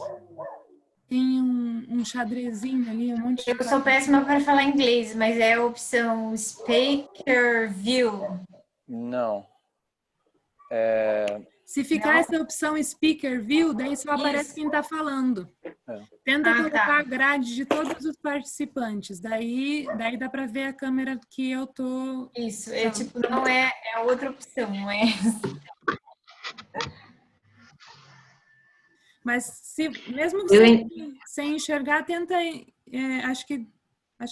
Tem um xadrezinho ali, um monte de... Eu sou péssima para falar inglês, mas é a opção Speaker View. Não. Se ficar essa opção Speaker View, daí só aparece quem tá falando. Tenta colocar a grade de todos os participantes. Daí dá para ver a câmera que eu tô... Isso, não é outra opção, não é essa. Mas mesmo que sem enxergar, tenta... acho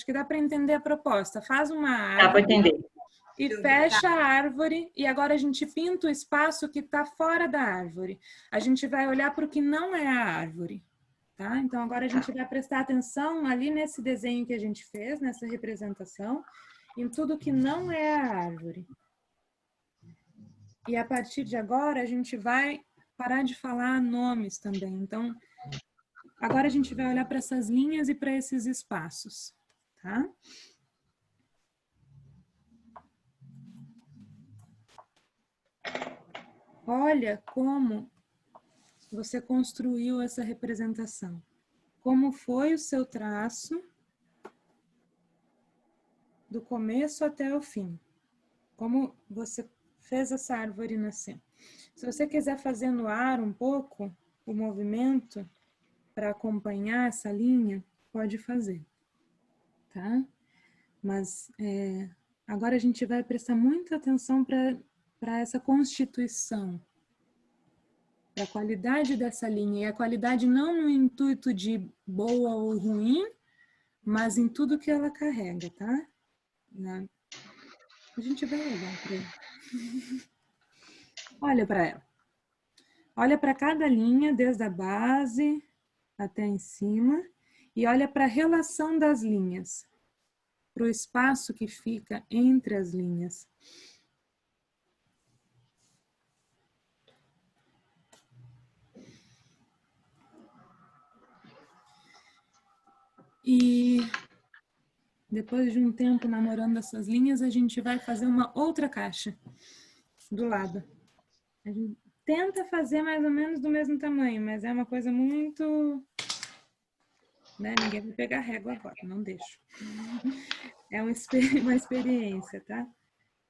que dá para entender a proposta. Faz uma árvore... Dá para entender. E fecha a árvore, e agora a gente pinta o espaço que está fora da árvore. A gente vai olhar para o que não é a árvore, tá? Então agora a gente vai prestar atenção ali nesse desenho que a gente fez, nessa representação, em tudo que não é a árvore. E a partir de agora, a gente vai parar de falar nomes também. Então, agora a gente vai olhar para essas linhas e para esses espaços, tá? Olha como você construiu essa representação. Como foi o seu traço do começo até o fim. Como você fez essa árvore nascer. Se você quiser fazer no ar um pouco o movimento para acompanhar essa linha, pode fazer, tá? Mas agora a gente vai prestar muita atenção para essa constituição, para a qualidade dessa linha. E a qualidade não no intuito de boa ou ruim, mas em tudo que ela carrega, tá? A gente vai olhar para ela. Olha para ela. Olha para cada linha, desde a base até em cima, e olha para a relação das linhas, para o espaço que fica entre as linhas. E depois de um tempo namorando essas linhas, a gente vai fazer uma outra caixa do lado. A gente tenta fazer mais ou menos do mesmo tamanho, mas é uma coisa muito... né? Ninguém vai pegar régua agora, não deixo. É uma experiência, tá?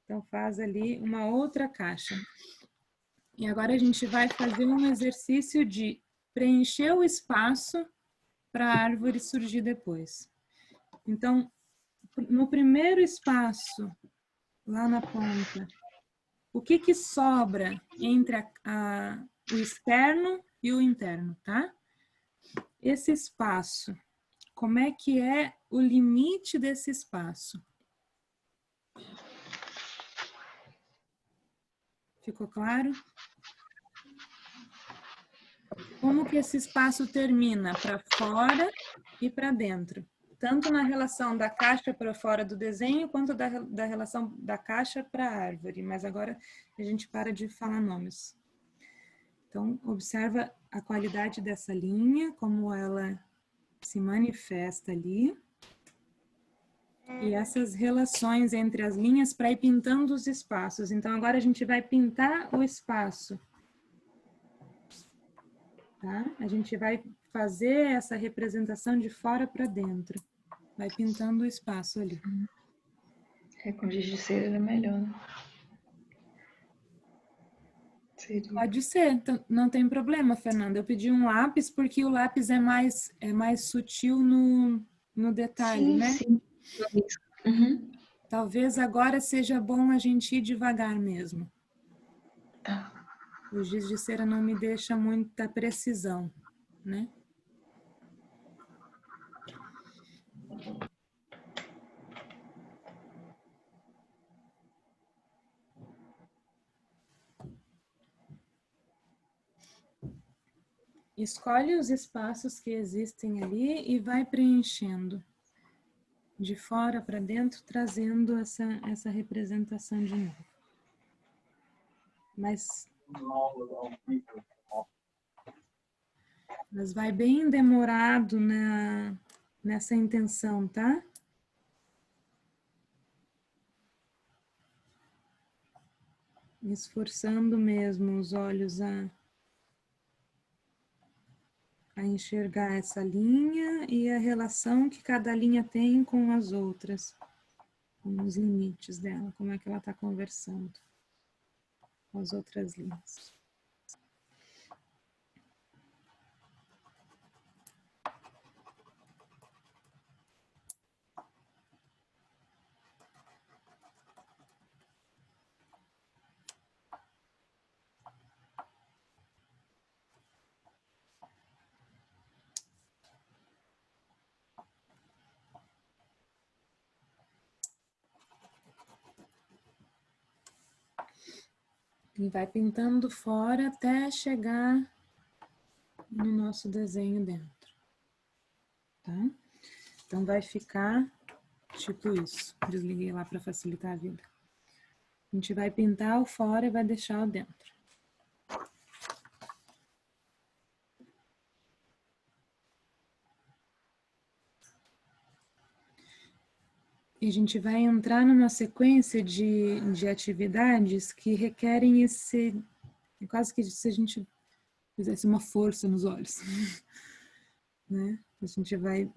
Então faz ali uma outra caixa. E agora a gente vai fazer um exercício de preencher o espaço para a árvore surgir depois. Então, no primeiro espaço, lá na ponta, o que sobra entre o externo e o interno, tá? Esse espaço, como é que é o limite desse espaço? Ficou claro? Como que esse espaço termina para fora e para dentro? Tanto na relação da caixa para fora do desenho, quanto da relação da caixa para a árvore. Mas agora a gente para de falar nomes. Então, observa a qualidade dessa linha, como ela se manifesta ali. E essas relações entre as linhas para ir pintando os espaços. Então, agora a gente vai pintar o espaço. Tá? A gente vai fazer essa representação de fora para dentro. Vai pintando o espaço ali. Com giz de cera é melhor, né? Pode ser, não tem problema, Fernanda. Eu pedi um lápis porque o lápis é mais sutil no detalhe, Sim, né? sim. Uhum. Talvez agora seja bom a gente ir devagar mesmo. Tá. O giz de cera não me deixa muita precisão, né? Escolhe os espaços que existem ali e vai preenchendo de fora para dentro, trazendo essa representação de novo. Mas vai bem demorado nessa intenção, tá? Esforçando mesmo os olhos a enxergar essa linha e a relação que cada linha tem com as outras, com os limites dela, como é que ela está conversando com as outras linhas. E vai pintando fora até chegar no nosso desenho dentro, tá? Então vai ficar Tipo isso. Desliguei lá para facilitar a vida. A gente vai pintar o fora e vai deixar o dentro. E a gente vai entrar numa sequência de atividades que requerem esse... É quase que se a gente fizesse uma força nos olhos. Né? A gente vai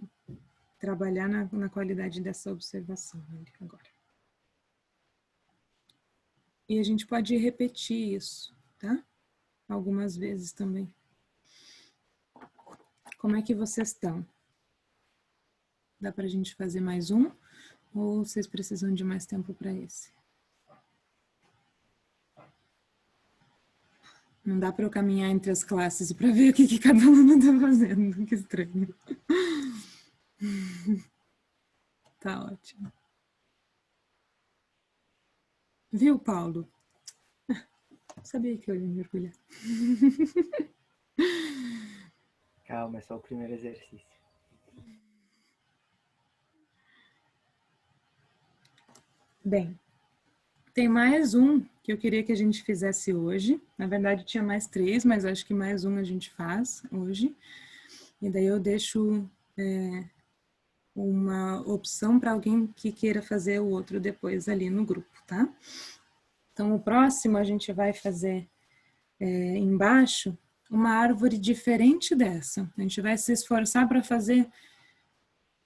trabalhar na qualidade dessa observação agora. E a gente pode repetir isso, tá? Algumas vezes também. Como é que vocês estão? Dá pra gente fazer mais um? Ou vocês precisam de mais tempo para esse? Não dá para eu caminhar entre as classes para ver o que cada aluno está fazendo. Que estranho. Tá ótimo. Viu, Paulo? Sabia que eu ia mergulhar. Calma, é só o primeiro exercício. Bem, tem mais um que eu queria que a gente fizesse hoje. Na verdade, tinha mais 3, mas acho que mais um a gente faz hoje. E daí eu deixo uma opção para alguém que queira fazer o outro depois ali no grupo, tá? Então, o próximo a gente vai fazer embaixo uma árvore diferente dessa. A gente vai se esforçar para fazer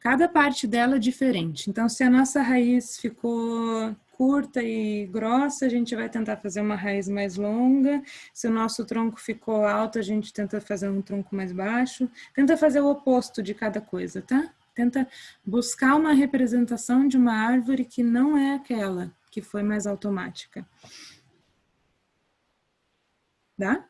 cada parte dela diferente. Então, se a nossa raiz ficou curta e grossa, a gente vai tentar fazer uma raiz mais longa. Se o nosso tronco ficou alto, a gente tenta fazer um tronco mais baixo. Tenta fazer o oposto de cada coisa, tá? Tenta buscar uma representação de uma árvore que não é aquela que foi mais automática. Dá?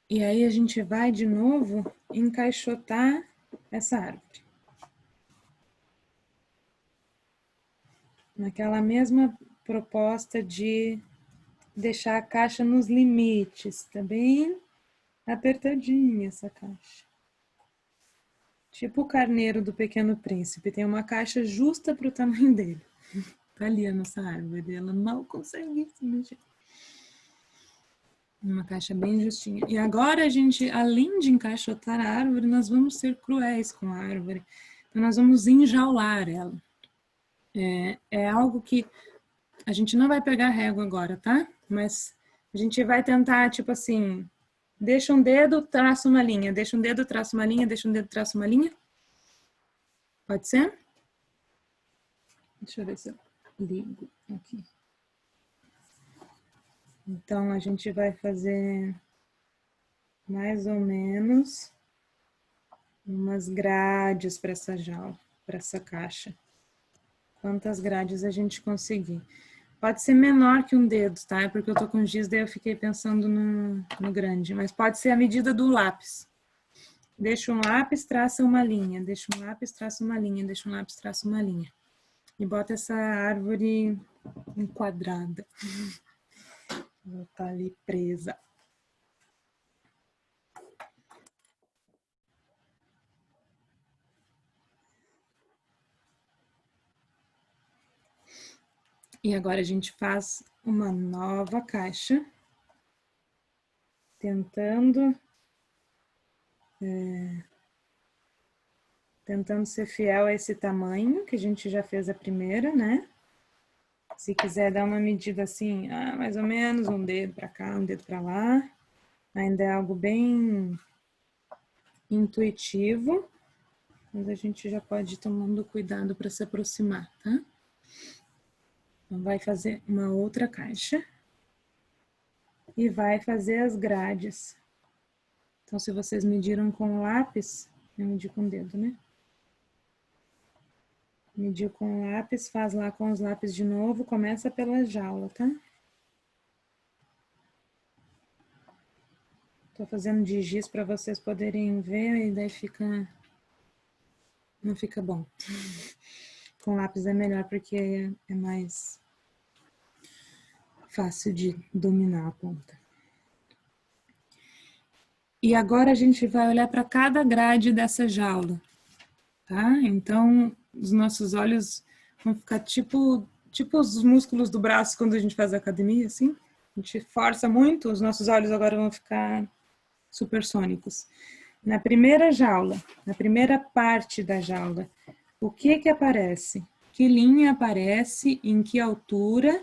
E aí a gente vai de novo encaixotar essa árvore. Naquela mesma proposta de deixar a caixa nos limites, tá bem apertadinha essa caixa. Tipo o carneiro do Pequeno Príncipe, tem uma caixa justa para o tamanho dele. Tá ali a nossa árvore, ela mal consegue se mexer. Uma caixa bem justinha. E agora a gente, além de encaixotar a árvore, nós vamos ser cruéis com a árvore. Então nós vamos enjaular ela. É algo que a gente não vai pegar régua agora, tá? Mas a gente vai tentar, tipo assim, deixa um dedo, traça uma linha. Deixa um dedo, traça uma linha. Deixa um dedo, traça uma linha. Pode ser? Deixa eu ver se eu ligo aqui. Então, a gente vai fazer mais ou menos umas grades para essa jaula, para essa caixa. Quantas grades a gente conseguir. Pode ser menor que um dedo, tá? É porque eu tô com giz, daí eu fiquei pensando no grande. Mas pode ser a medida do lápis. Deixa um lápis, traça uma linha. Deixa um lápis, traça uma linha. Deixa um lápis, traça uma linha. E bota essa árvore enquadrada. Ela tá ali presa. E agora a gente faz uma nova caixa, tentando ser fiel a esse tamanho, que a gente já fez a primeira, né? Se quiser dar uma medida assim, mais ou menos, um dedo para cá, um dedo para lá. Ainda é algo bem intuitivo, mas a gente já pode ir tomando cuidado para se aproximar, tá? Então, vai fazer uma outra caixa e vai fazer as grades. Então, se vocês mediram com lápis, eu medi com o dedo, né? Mediu com lápis, faz lá com os lápis de novo, começa pela jaula, tá? Tô fazendo de giz para vocês poderem ver e daí não fica bom. Com lápis é melhor porque é mais fácil de dominar a ponta. E agora a gente vai olhar para cada grade dessa jaula, tá? Então, os nossos olhos vão ficar tipo os músculos do braço quando a gente faz academia, assim. A gente força muito, os nossos olhos agora vão ficar supersônicos. Na primeira jaula, na primeira parte da jaula, o que aparece? Que linha aparece, em que altura,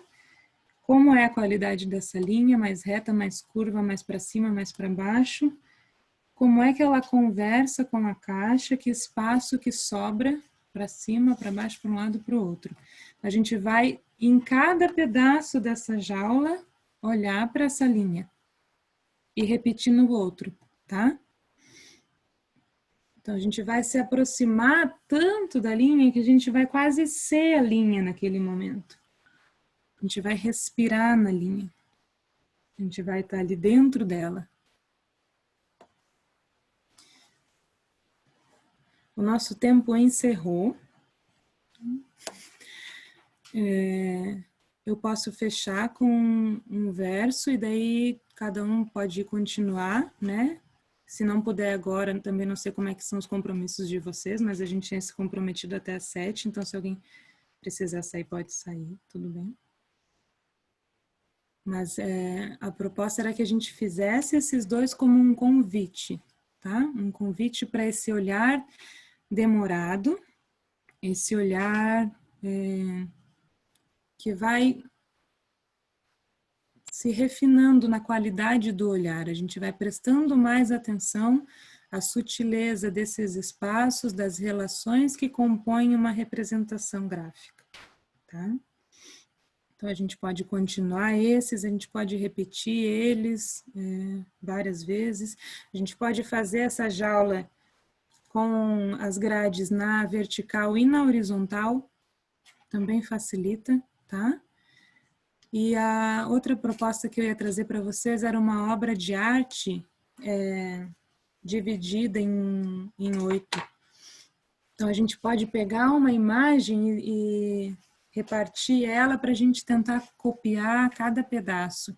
como é a qualidade dessa linha, mais reta, mais curva, mais para cima, mais para baixo, como é que ela conversa com a caixa, que espaço que sobra para cima, para baixo, para um lado, para o outro. A gente vai, em cada pedaço dessa jaula, olhar para essa linha e repetir no outro, tá? Então, a gente vai se aproximar tanto da linha que a gente vai quase ser a linha naquele momento. A gente vai respirar na linha. A gente vai estar ali dentro dela. O nosso tempo encerrou. Eu posso fechar com um verso e daí cada um pode continuar, né? Se não puder agora, também não sei como é que são os compromissos de vocês, mas a gente tinha se comprometido até às 7, então se alguém precisar sair, pode sair, tudo bem. Mas a proposta era que a gente fizesse esses dois como um convite, tá? Um convite para esse olhar demorado, esse olhar que vai se refinando na qualidade do olhar. A gente vai prestando mais atenção à sutileza desses espaços, das relações que compõem uma representação gráfica, tá? Então, a gente pode continuar esses, a gente pode repetir eles várias vezes. A gente pode fazer essa jaula com as grades na vertical e na horizontal, também facilita, tá? E a outra proposta que eu ia trazer para vocês era uma obra de arte dividida em 8. Então, a gente pode pegar uma imagem e repartir ela para a gente tentar copiar cada pedaço.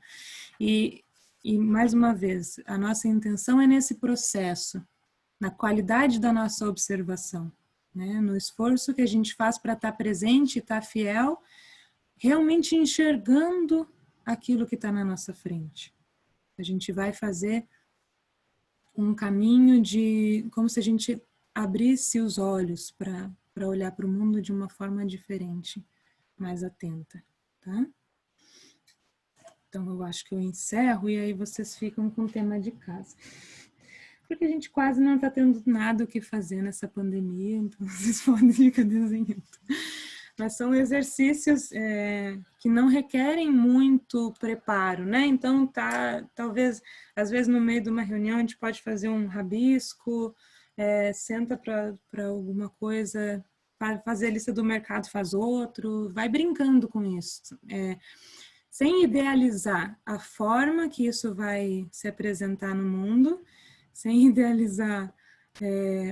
E, mais uma vez, a nossa intenção é nesse processo, na qualidade da nossa observação, né? No esforço que a gente faz para estar presente e estar fiel, realmente enxergando aquilo que está na nossa frente. A gente vai fazer um caminho de como se a gente abrisse os olhos para olhar para o mundo de uma forma diferente, mais atenta, tá? Então, eu acho que eu encerro e aí vocês ficam com o tema de casa. Porque a gente quase não está tendo nada o que fazer nessa pandemia, então vocês podem ficar desenhando. Mas são exercícios que não requerem muito preparo, né? Então, talvez, às vezes, no meio de uma reunião, a gente pode fazer um rabisco, senta para alguma coisa, fazer a lista do mercado, faz outro, vai brincando com isso. Sem idealizar a forma que isso vai se apresentar no mundo, sem idealizar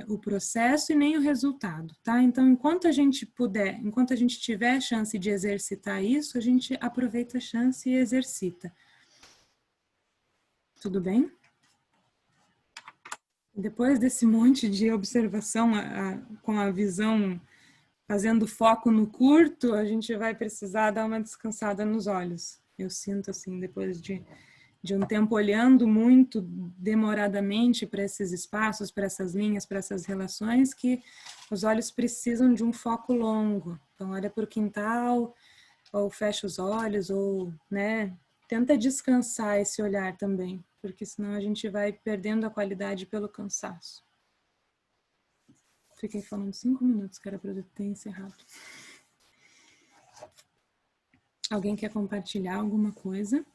o processo e nem o resultado, tá? Então, enquanto a gente puder, enquanto a gente tiver a chance de exercitar isso, a gente aproveita a chance e exercita. Tudo bem? Depois desse monte de observação com a visão fazendo foco no curto, a gente vai precisar dar uma descansada nos olhos. Eu sinto assim, depois de um tempo olhando muito demoradamente para esses espaços, para essas linhas, para essas relações, que os olhos precisam de um foco longo. Então, olha para o quintal, ou fecha os olhos, ou, né, tenta descansar esse olhar também, porque senão a gente vai perdendo a qualidade pelo cansaço. Fiquei falando 5 minutos, que era para eu ter encerrado. Alguém quer compartilhar alguma coisa?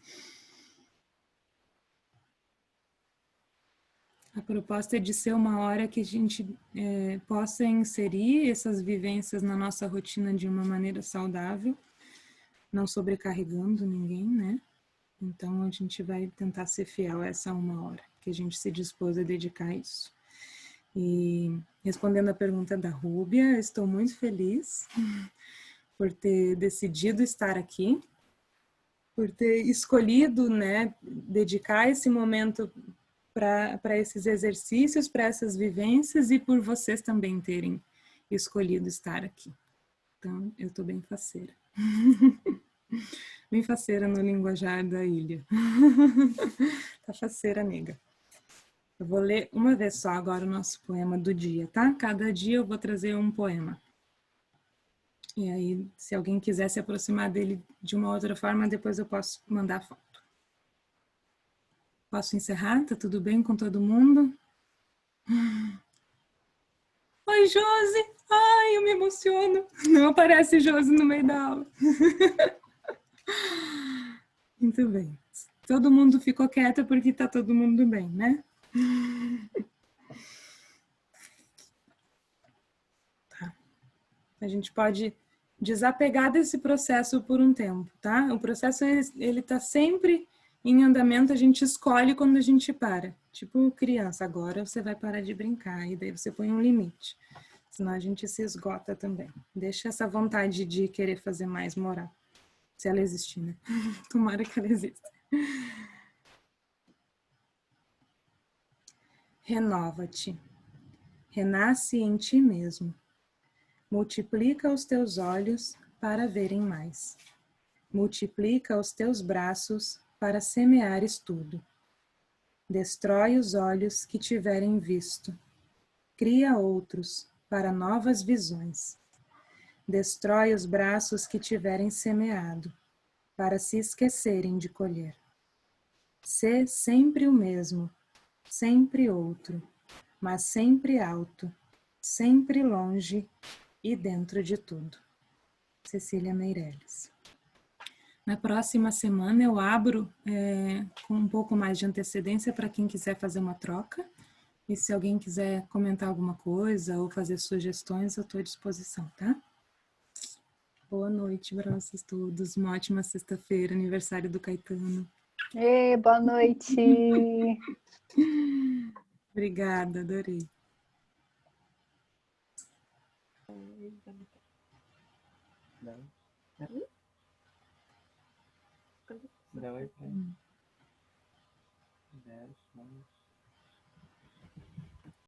A proposta é de ser uma hora que a gente possa inserir essas vivências na nossa rotina de uma maneira saudável, não sobrecarregando ninguém, né? Então, a gente vai tentar ser fiel a essa 1 hora. que a gente se dispôs a dedicar a isso. E respondendo a pergunta da Rúbia, estou muito feliz por ter decidido estar aqui, por ter escolhido, né, dedicar esse momento para esses exercícios, para essas vivências e por vocês também terem escolhido estar aqui. Então, eu estou bem faceira. Bem faceira no linguajar da ilha. Tá faceira, nega. Eu vou ler uma vez só agora o nosso poema do dia, tá? Cada dia eu vou trazer um poema. E aí, se alguém quiser se aproximar dele de uma outra forma, depois eu posso mandar foto. Posso encerrar? Tá tudo bem com todo mundo? Oi, Josi! Ai, eu me emociono. Não aparece Josi no meio da aula. Muito bem. Todo mundo ficou quieto porque tá todo mundo bem, né? Tá. A gente pode desapegar desse processo por um tempo, tá? O processo, ele tá sempre em andamento, a gente escolhe quando a gente para. Tipo criança, agora você vai parar de brincar, e daí você põe um limite. Senão a gente se esgota também. Deixa essa vontade de querer fazer mais morar. Se ela existir, né? Tomara que ela exista. Renova-te. Renasce em ti mesmo. Multiplica os teus olhos para verem mais. Multiplica os teus braços para semeares tudo. Destrói os olhos que tiverem visto. Cria outros para novas visões. Destrói os braços que tiverem semeado, para se esquecerem de colher. Sê sempre o mesmo, sempre outro, mas sempre alto, sempre longe e dentro de tudo. Cecília Meirelles. Na próxima semana eu abro com um pouco mais de antecedência para quem quiser fazer uma troca. E se alguém quiser comentar alguma coisa ou fazer sugestões, eu estou à disposição, tá? Boa noite para vocês todos. Uma ótima sexta-feira, aniversário do Caetano. Ei, boa noite! Obrigada, adorei. Dá oi pra ele. 10, 9.